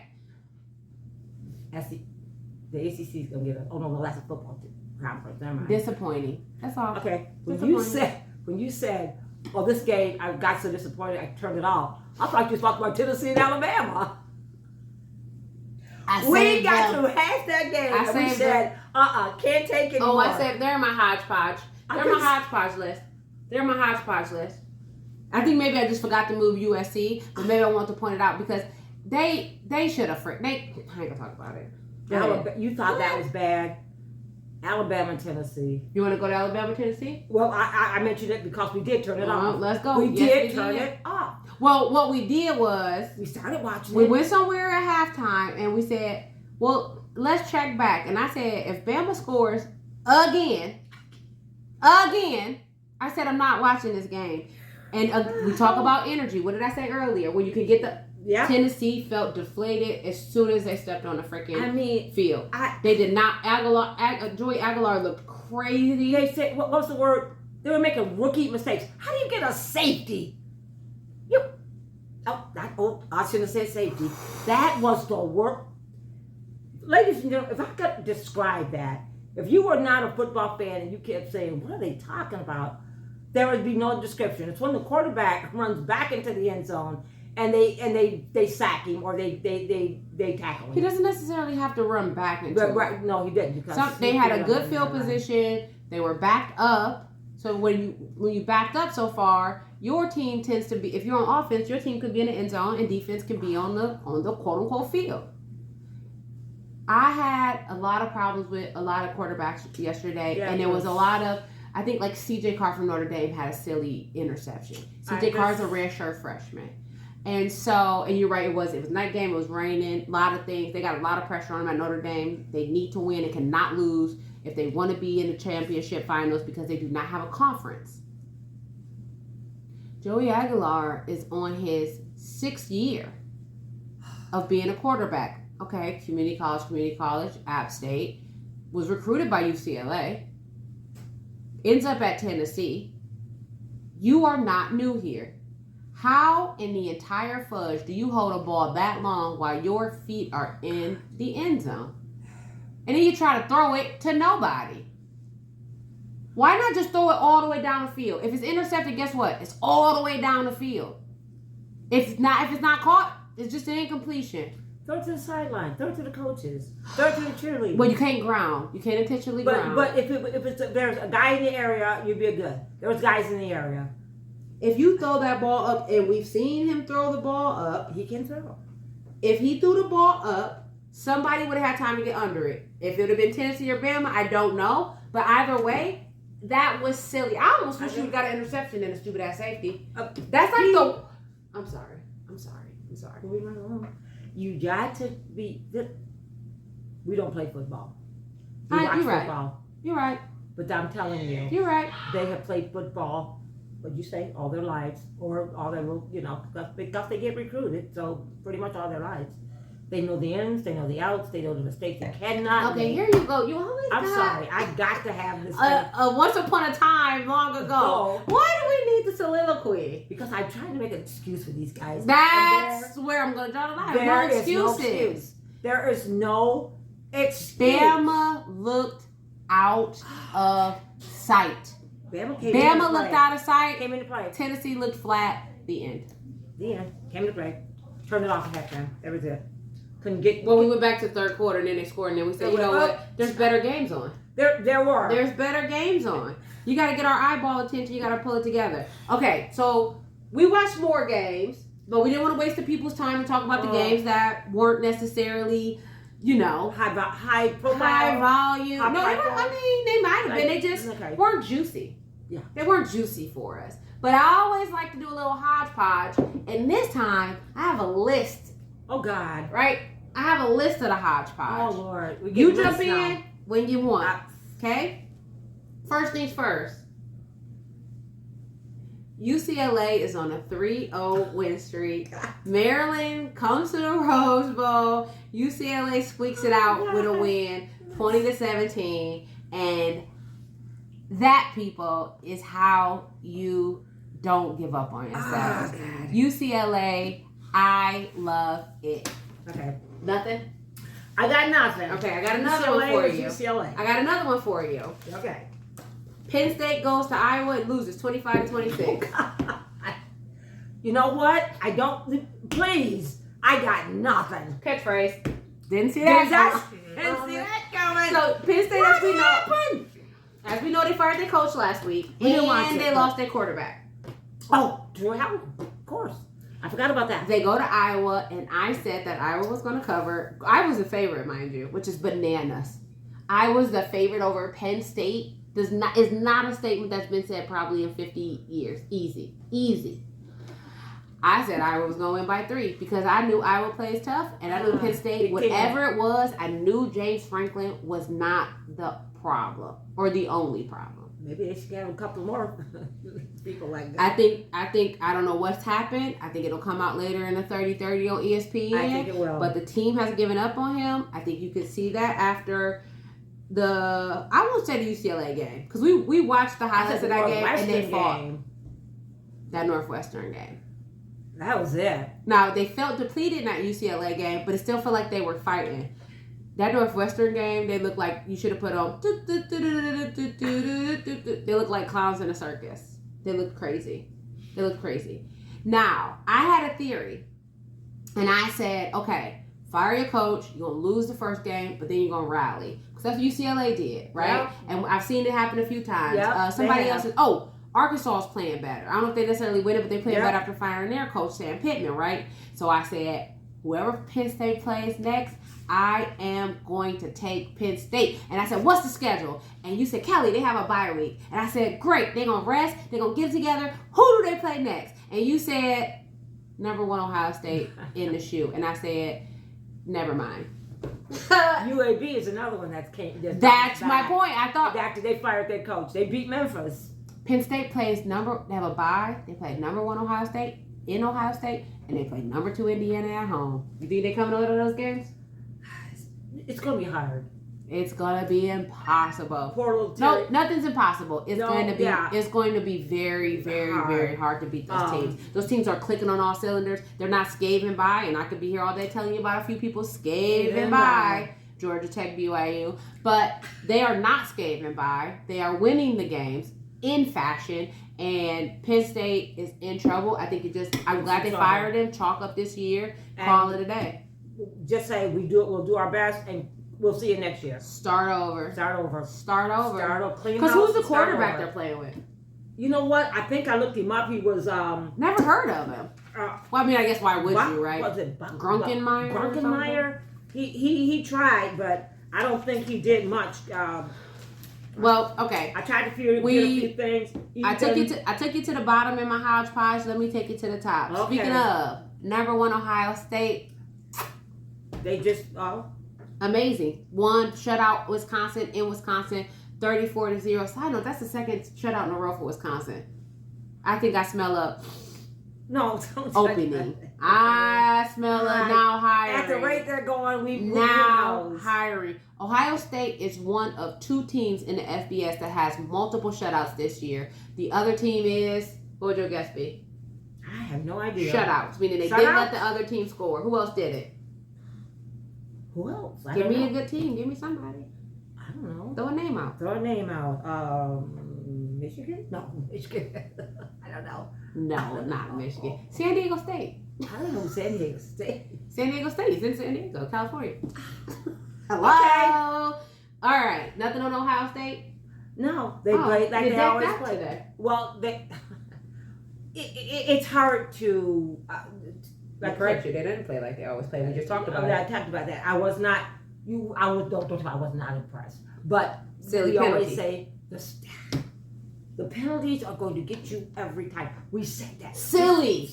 The ACC is going to get a... Oh, no, that's a football conference. Never mind. Disappointing. That's all. Okay. When you said, oh, this game, I got so disappointed, I turned it off. I thought you was talking about Tennessee and Alabama. We got through half that game and we said, can't take it anymore. Oh, I said, they're my hodgepodge. They're my hodgepodge list. I think maybe I just forgot to move USC, but maybe I want to point it out because they should have I ain't going to talk about it. You thought that was bad. Alabama and Tennessee. You want to go to Alabama, Tennessee? Well, I mentioned it because we did turn it off. Let's go. We did turn it off. Well, what we did was... We started watching We went somewhere at halftime and we said, well, let's check back. And I said, if Bama scores again, I said, I'm not watching this game. And we talk about energy. What did I say earlier? When you can get the... Yeah. Tennessee felt deflated as soon as they stepped on the freaking field. They did not. Joey Aguilar looked crazy. They said, what was the word? They were making rookie mistakes. How do you get a safety? I shouldn't have said safety. That was the work. Ladies and gentlemen, if I could describe that, if you were not a football fan and you kept saying, what are they talking about? There would be no description. It's when the quarterback runs back into the end zone and they sack him or they tackle him. He doesn't necessarily have to run back into it. Right. No, he didn't. Because they had a good field position. They were backed up. So when you backed up so far, your team tends to be, if you're on offense, your team could be in the end zone and defense can be on the quote unquote field. I had a lot of problems with a lot of quarterbacks yesterday, and there was a lot of, I think like CJ Carr from Notre Dame had a silly interception. CJ Carr's a redshirt freshman. And you're right, it was night game, it was raining, a lot of things. They got a lot of pressure on them at Notre Dame. They need to win and cannot lose. if they want to be in the championship finals because they do not have a conference. Joey Aguilar is on his 6th year of being a quarterback. Okay, community college, App State, was recruited by UCLA, ends up at Tennessee. You are not new here. How in the entire fudge do you hold a ball that long while your feet are in the end zone? And then you try to throw it to nobody. Why not just throw it all the way down the field? If it's intercepted, guess what? It's all the way down the field. If it's not caught, it's just an incompletion. Throw it to the sideline. Throw it to the coaches. Throw it to the cheerleaders. Well, you can't ground. You can't intentionally ground. But if there's a guy in the area, you'd be good. There was guys in the area. If you throw that ball up, and we've seen him throw the ball up, he can throw. If he threw the ball up, somebody would have had time to get under it. If it would have been Tennessee or Bama, I don't know. But either way, that was silly. I almost wish you would have got an interception in a stupid ass safety. That's like the. I'm sorry. You got to be. We don't play football. We You're watch right. football. You're right. But I'm telling you, you're right. They have played football. What'd you say? All their lives, or all their, because they get recruited. So pretty much all their lives. They know the ins, they know the outs, they know the mistakes they cannot Okay, make. here you go. You always I'm sorry. I got to have this. Once upon a time, long ago. Why do we need the soliloquy? Because I'm trying to make an excuse for these guys. That's where I'm going to draw the line. There No is excuses. no excuse. There is no excuse. Bama looked out of sight. Bama looked out of sight. Came into play. Tennessee looked flat. The end. The end. Came into play. Turned it off at halftime. That was it. Couldn't get. Well, we went back to third quarter and then they scored and then we said, you know what? There's better games on. There were. There's better games on. You got to get our eyeball attention. You got to pull it together. Okay, so we watched more games, but we didn't want to waste the people's time and talk about the games that weren't necessarily, high profile, high volume. High No, they might have been. They just weren't juicy. Yeah, they weren't juicy for us. But I always like to do a little hodgepodge, and this time I have a list. Oh God! Right? I have a list of the hodgepodge. Oh Lord! You jump in when you want. Okay? First things first. UCLA is on a 3-0 win streak. Maryland comes to the Rose Bowl. UCLA squeaks it out with a win, 20-17. And that, people, is how you don't give up on yourself. UCLA, I love it. Okay. Nothing? I got nothing. Okay, I got another one for you. UCLA. I got another one for you. Okay. Penn State goes to Iowa and loses 25-26. Oh, you know what? Please. I got nothing. Catchphrase. Didn't see that. Didn't see that coming. So Penn State, as we know, they fired their coach last week, and they lost their quarterback. Oh, Drew Howard, of course. I forgot about that. They go to Iowa, and I said that Iowa was going to cover. I was the favorite, mind you, which is bananas. I was the favorite over Penn State. Is not a statement that's been said probably in 50 years. Easy. I said Iowa was going to win by 3 because I knew Iowa plays tough, and I knew Penn State, whatever it was, I knew James Franklin was not the problem or the only problem. Maybe they should have a couple more people like that. I think I don't know what's happened. I think it'll come out later in the 30-30 on ESPN. I think it will. But the team has given up on him. I think you could see that after I won't say the UCLA game because we watched the highlights of that game and they fought. That Northwestern game. That was it. Now they felt depleted in that UCLA game, but it still felt like they were fighting. That Northwestern game, they looked like you should have put on. They looked like clowns in a circus. They looked crazy. Now, I had a theory. And I said, okay, fire your coach. You're going to lose the first game, but then you're going to rally. Because that's what UCLA did, right? Yep. And I've seen it happen a few times. Yep, Somebody else said, Arkansas is playing better. I don't know if they necessarily win it, but they're playing better after firing their coach, Sam Pittman, right? So I said, whoever Penn State plays next, I am going to take Penn State. And I said, what's the schedule? And you said, Kelly, they have a bye week. And I said, great. They're going to rest. They're going to get together. Who do they play next? And you said, number 1 Ohio State in the shoe. And I said, never mind. UAB is another one that's That's my point. I thought after they fired their coach, they beat Memphis. Penn State plays they have a bye. They play number 1 Ohio State in Ohio State, and they play number 2 Indiana at home. You think they coming out of those games? It's gonna be hard. It's gonna be impossible. No, nothing's impossible. It's going to be very, very, very hard to beat those teams. Those teams are clicking on all cylinders. They're not scaving by, and I could be here all day telling you about a few people scaving by. Georgia Tech, BYU, but they are not scaving by. They are winning the games in fashion, and Penn State is in trouble. I think I'm glad they fired him. Chalk up this year. Call it a day. Just say we'll do our best, and we'll see you next year. Start over. Clean because who's the quarterback they're playing with? You know what? I think I looked him up. He was never heard of him. Well, I mean, I guess why would you, right? Was it Grunkenmeyer? He tried, but I don't think he did much. Well, okay. I tried to figure a few things. I took you to the bottom in my hodgepodge. Let me take you to the top. Okay. Speaking of number 1 Ohio State, they just amazing. One shutout Wisconsin in Wisconsin, 34-0. Side note, that's the second shutout in a row for Wisconsin. I think I smell a opening. I smell a now hiring. At the rate they're going, we now hiring. Ohio State is one of 2 teams in the FBS that has multiple shutouts this year. The other team is, what would your guess be? I have no idea. Shutouts, meaning they didn't let the other team score. Who else did it? Who else? Give me a good team. Give me somebody. I don't know. Throw a name out. Michigan? No, Michigan. I don't know. No, not Michigan. San Diego State. I don't know San Diego State. San Diego State is in San Diego, California. Hello. Okay. All right. Nothing on Ohio State? No, they played like they always play. Today. Well, it's hard to. Correct you. They didn't play like they always play. We just talked about it. I talked about that. I was not. I was not impressed. But silly we penalty. Always say the penalties are going to get you every time. We said that. Silly.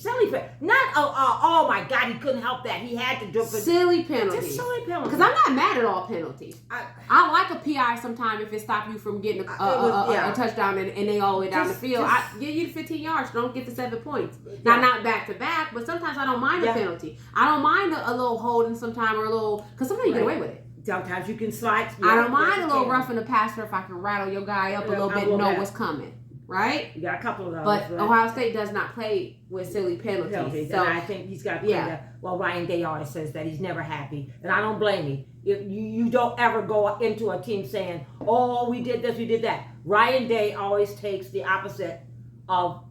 Not oh my God, he couldn't help that. He had to do it. Silly penalties. Just silly penalties. Because I'm not mad at all penalties. I like a PI sometime if it stops you from getting a touchdown and they all the way down the field. I give you 15 yards. Don't get the 7 points. Now, not back to back, but sometimes I don't mind a penalty. I don't mind a little holding sometime or a little, because sometimes you get away with it. Sometimes you can slide. I don't mind a little roughing the passer if I can rattle your guy up a little bit and know what's coming. Right? You got a couple of those. But Ohio State does not play with silly penalties. So and I think he's got to play that. Well, Ryan Day always says that he's never happy. And I don't blame him. If you don't ever go into a team saying, oh, we did this, we did that. Ryan Day always takes the opposite of,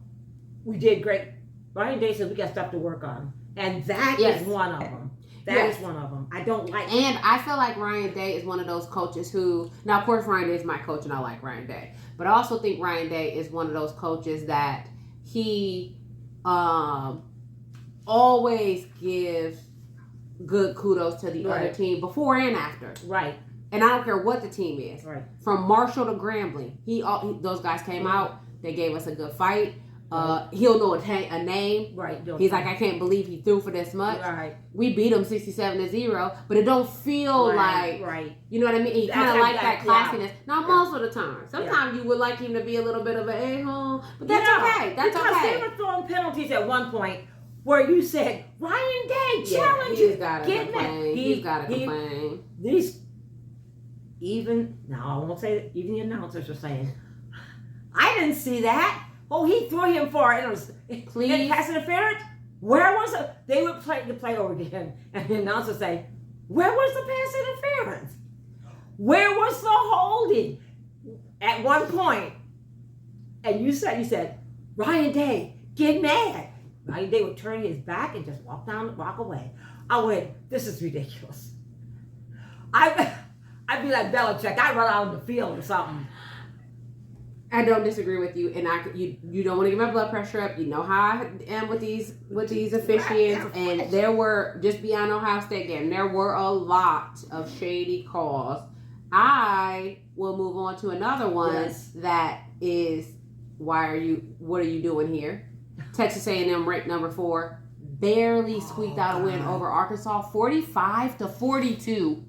we did great. Ryan Day says we got stuff to work on. And that is one of them. That is one of them. I don't like it. And I feel like Ryan Day is one of those coaches who, now of course Ryan Day is my coach and I like Ryan Day, but I also think Ryan Day is one of those coaches that he always gives good kudos to the other team before and after. Right. And I don't care what the team is. Right. From Marshall to Grambling, those guys came out, they gave us a good fight. He'll know a name. Right. He's like, I can't believe he threw for this much. Right. We beat him 67-0, but it don't feel like, you know what I mean? He kind of like that classiness. Not most of the time. Sometimes you would like him to be a little bit of an a-hole, but that's okay. That's because they were throwing penalties at one point where you said, Ryan Day, challenge you. He's got to complain. I won't say that, even the announcers are saying, I didn't see that. Oh, he threw him for it. Please. Pass interference? Where was it? They would play the play over again. And the announcer say, where was the pass interference? Where was the holding? At one point, and you said, Ryan Day, get mad. Ryan Day would turn his back and just walk away. I went, this is ridiculous. I'd be like Belichick. I'd run out on the field or something. I don't disagree with you, and you don't want to get my blood pressure up. You know how I am with these officiants, and there were, just beyond Ohio State game, there were a lot of shady calls. I will move on to another one that is, what are you doing here? Texas A&M ranked number 4, barely squeaked out a win over Arkansas, 45-42.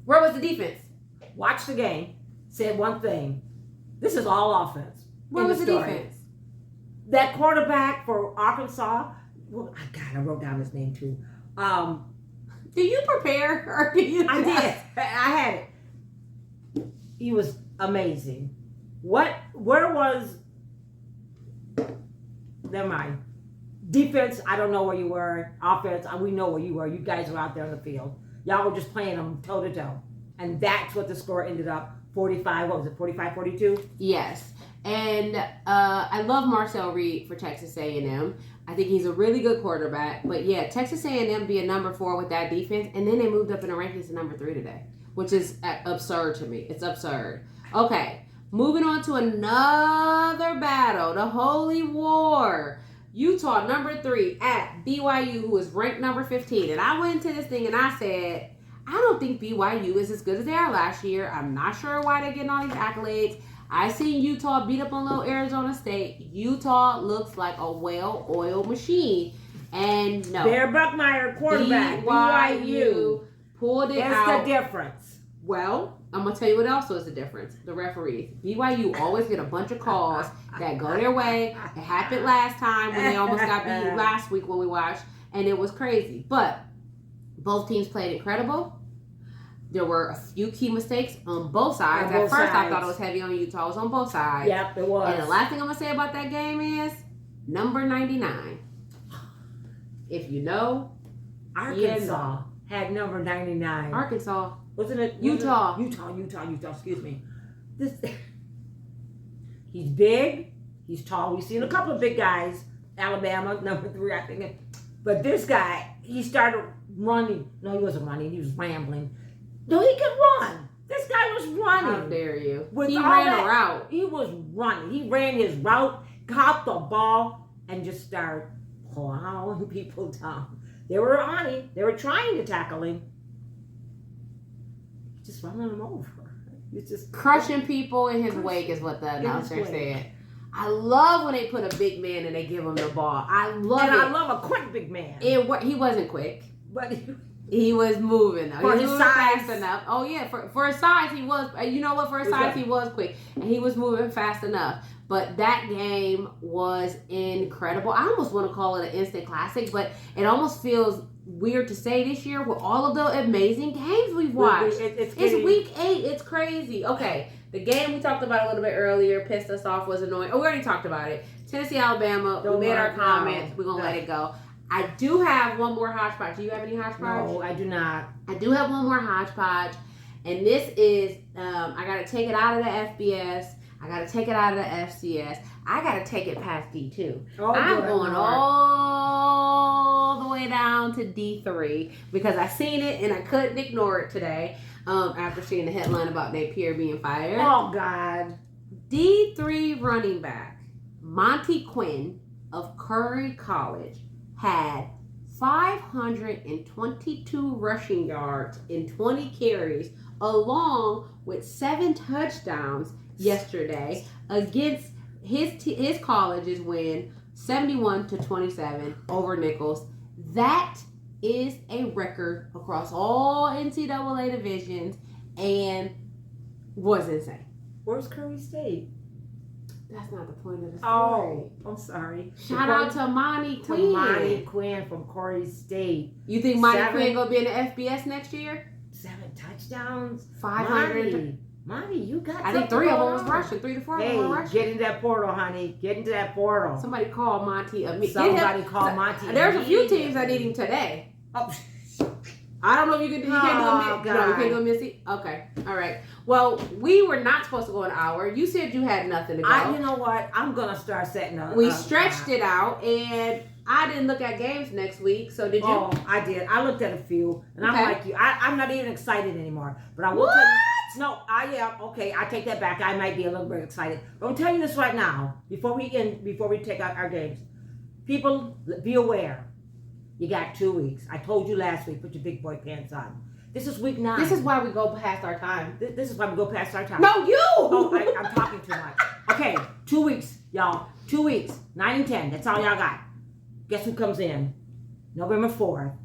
Where was the defense? Watched the game. Said one thing. This is all offense. Where was the defense? That quarterback for Arkansas. Well, I wrote down his name too. Do you prepare or do you? I did. I had it. He was amazing. Where was? Never mind. Defense, I don't know where you were. Offense, we know where you were. You guys were out there on the field. Y'all were just playing them toe to toe. And that's what the score ended up. 45, what was it, 45-42? Yes. And I love Marcel Reed for Texas A&M. I think he's a really good quarterback. But yeah, Texas A&M being number 4 with that defense. And then they moved up in the rankings to number 3 today, which is absurd to me. It's absurd. Okay, moving on to another battle, the Holy War. Utah, number 3 at BYU, who is ranked number 15. And I went into this thing and I said, I don't think BYU is as good as they are last year. I'm not sure why they're getting all these accolades. I seen Utah beat up on little Arizona State. Utah looks like a well-oiled machine. And no. Bear Buckmeyer, quarterback, BYU pulled it out. That's the difference. Well, I'm going to tell you what else was the difference. The referees. BYU always get a bunch of calls that go their way. It happened last time when they almost got beat last week when we watched. And it was crazy. But both teams played incredible. There were a few key mistakes on both sides. At first, I thought it was heavy on Utah. It was on both sides. Yep, it was. And the last thing I'm going to say about that game is number 99. If you know, Arkansas had number 99. Arkansas. Wasn't it? Utah. Utah, excuse me. He's big. He's tall. We've seen a couple of big guys. Alabama, number 3, I think. But this guy, he started running. No, he wasn't running. He was rambling. No, he could run. This guy was running. How dare you? He ran a route. He was running. He ran his route, caught the ball, and just started plowing people down. They were on him. They were trying to tackle him. Just running him over. He's just crushing people in his wake is what the announcer said. I love when they put a big man and they give him the ball. I love it. I love a quick big man. He wasn't quick. But he was moving though. For he was his moving size. fast enough. Oh yeah, for his size he was. You know what? For his size he was quick, and he was moving fast enough. But that game was incredible. I almost want to call it an instant classic, but it almost feels weird to say this year with all of the amazing games we've watched. It's week 8. It's crazy. Okay, the game we talked about a little bit earlier pissed us off, was annoying. Oh, we already talked about it. Tennessee, Alabama. We made our comments. We're gonna let it go. I do have one more hodgepodge. Do you have any hodgepodge? No, I do not. I do have one more hodgepodge, and this is I gotta take it out of the FBS. I gotta take it out of the FCS. I gotta take it past D2. I'm going all the way down to D3 because I seen it and I couldn't ignore it today. After seeing the headline about Napier being fired. Oh God. D3 running back Monty Quinn of Curry College had 522 rushing yards in 20 carries, along with 7 touchdowns yesterday against his college's win 71-27 over Nichols. That is a record across all NCAA divisions and was insane. Where's Curry State? That's not the point of the story. Oh, I'm sorry. Shout out to Monty Quinn. To Monty Quinn from Corey State. You think Monty Quinn gonna be in the FBS next year? 7 touchdowns. 500. Monty, you got. I think 3 of them was rushing. 3 to 4 of them were rushing. Get into that portal, honey. Get into that portal. Somebody call Monty. Somebody call Monty. There's a few teams that need him today. Oh. I don't know if you can. You can't do a Missy. No, you can't do a Missy. Okay, all right. Well, we were not supposed to go an hour. You said you had nothing to go. You know what? I'm gonna start setting up. We stretched it out, and I didn't look at games next week. So did you? Oh, I did. I looked at a few, and I'm like you. I'm not even excited anymore. But I will. What? No, I am. Okay, I take that back. I might be a little bit excited. But I'm telling you this right now, before we take out our games, people, be aware. You got 2 weeks. I told you last week, put your big boy pants on. This is week 9. This is why we go past our time. This is why we go past our time. No, you! Oh, I'm talking too much. Okay, 2 weeks, y'all. 2 weeks. 9 and 10. That's all y'all got. Guess who comes in? November 4th.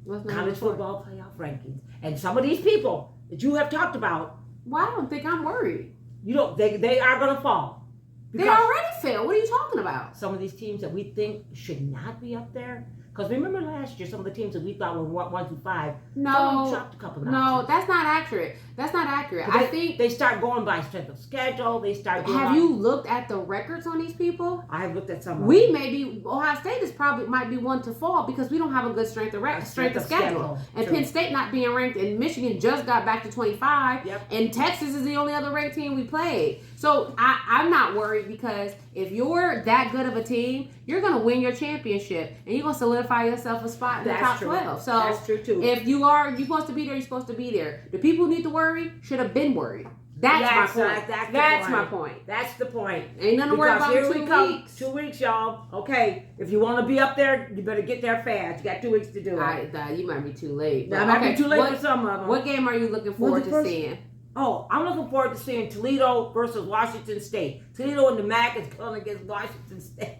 college football playoff rankings. And some of these people that you have talked about. Well, I don't think I'm worried. You don't. They are going to fall. They already fell. What are you talking about? Some of these teams that we think should not be up there. Because remember last year, some of the teams that we thought were 1 through 5. No, dropped a couple of no, that's not accurate. That's not accurate. I think they start going by strength of schedule. They start. Have you looked at the records on these people? I have looked at some. We may be Ohio State is probably might be one to fall because we don't have a good strength of schedule. And Penn State not being ranked, and Michigan just got back to 25. Yep. And Texas is the only other ranked team we played. So I'm not worried because if you're that good of a team, you're going to win your championship and you're going to solidify yourself a spot in the top 12. So that's true too. If you're supposed to be there, you're supposed to be there. The people who need to worry should have been worried. That's my point. That's my point. That's the point. Ain't nothing to worry about in 2 weeks. 2 weeks, y'all. Okay, if you want to be up there, you better get there fast. You got 2 weeks to do it. You might be too late. I might be too late for some of them. What game are you looking forward to seeing? Oh, I'm looking forward to seeing Toledo versus Washington State. Toledo in the MAC is going against Washington State.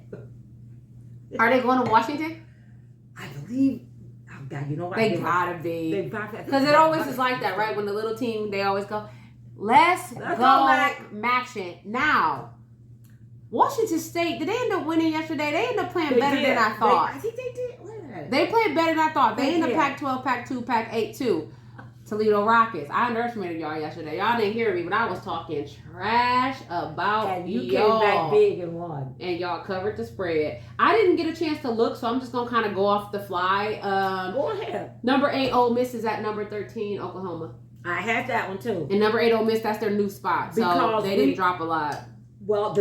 Are they going to Washington? I believe. Oh God, you know what? They gotta be. Because They it always is like that, right? When the little team, they always go, let's go Maction. Now, Washington State, did they end up winning yesterday? They ended up playing better than I thought. I think they did. They played better than I thought. They ended up Pac-12, Pac-2, Pac-8 too. Toledo Rockets. I underestimated y'all yesterday. Y'all didn't hear me, but I was talking trash about and you came back big and won. And y'all covered the spread. I didn't get a chance to look, so I'm just going to kind of go off the fly. Go ahead. Number 8, Ole Miss is at number 13, Oklahoma. I had that one too. And number 8, Ole Miss, that's their new spot. So they didn't drop a lot. Well,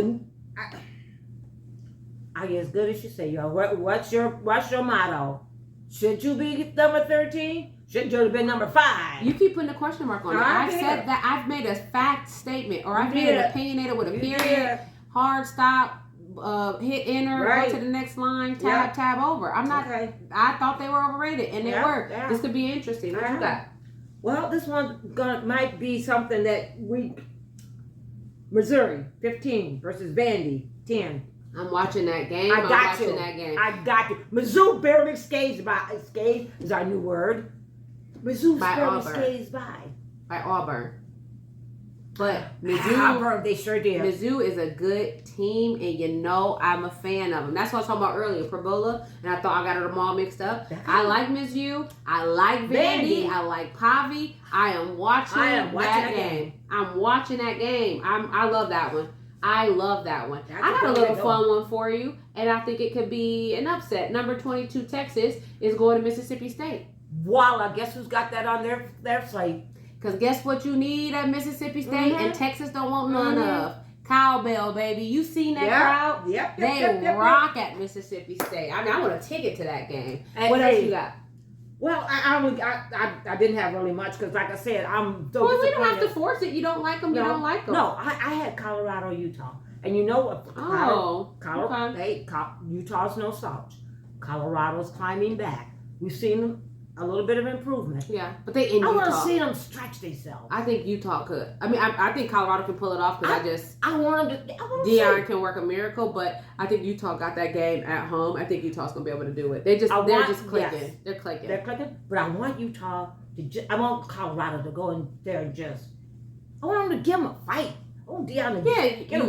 I as good as you say, y'all. What's your motto? Should you be number 13? Should you have been number 5? You keep putting a question mark on it. I've said that. I've made a fact statement, or I've made an opinionated with a period, hard stop, hit enter, go to the next line, tab over. I'm not. Okay. I thought they were overrated, and they were. Yeah. This could be interesting. What you got? Well, this one might be something that Missouri 15 versus Vandy 10. I'm watching that game. I got you. Mizzou barely scathes by. Scathes is our new word. Mizzou barely scathes by. By Auburn. But Auburn, they sure did. Mizzou is a good team, and you know I'm a fan of them. That's what I was talking about earlier, Perbola, and I thought I got them all mixed up. I like Mizzou. I like Vandy. I like Pavi. I am watching that game. I'm watching that game. I love that one. I love that one. I got a little fun one for you, and I think it could be an upset. Number 22, Texas, is going to Mississippi State. Voila, guess who's got that on their slate? Because guess what you need at Mississippi State, and Texas don't want none of? Cowbell, baby. You seen that crowd? Yep. They rock at Mississippi State. I mean, I want a ticket to that game. And what else you got? Well, I didn't have really much because, like I said, I'm so we don't have to force it. You don't like them, you don't like them. No, I had Colorado, Utah. And you know what? Utah's no slouch. Colorado's climbing back. We've seen a little bit of improvement. Yeah, but they in Utah. I want to see them stretch themselves. I think Utah could. I mean, I think Colorado can pull it off because I want them to. Deion can work a miracle, but I think Utah got that game at home. I think Utah's gonna be able to do it. They're just clicking. Yes. They're clicking. They're clicking. But I want Utah to. I want Colorado to go in there and just. I want them to give them a fight. Oh, Deion.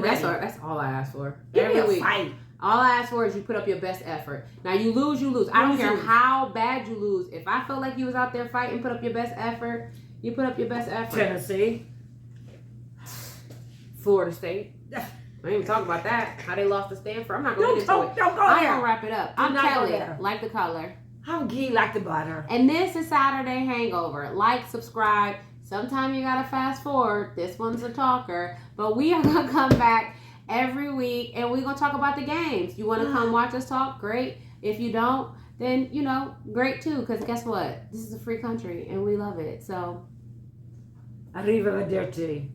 That's all I ask for. Give me a fight. All I ask for is you put up your best effort. Now, you lose, you lose. I don't care how bad you lose. If I feel like you was out there fighting, put up your best effort, you put up your best effort. Tennessee. Florida State. I ain't even talking about that. How they lost to Stanford. I'm not going to get into it. Don't go I'm there. going to wrap it up. I'm Kelly. Like the color. I'm Gee, like the butter. And this is Saturday Hangover. Like, subscribe. Sometime you got to fast forward. This one's a talker. But we are going to come back every week, and we're going to talk about the games. You want to come watch us talk? Great. If you don't, then, great too, because guess what? This is a free country, and we love it. So, arrivederci.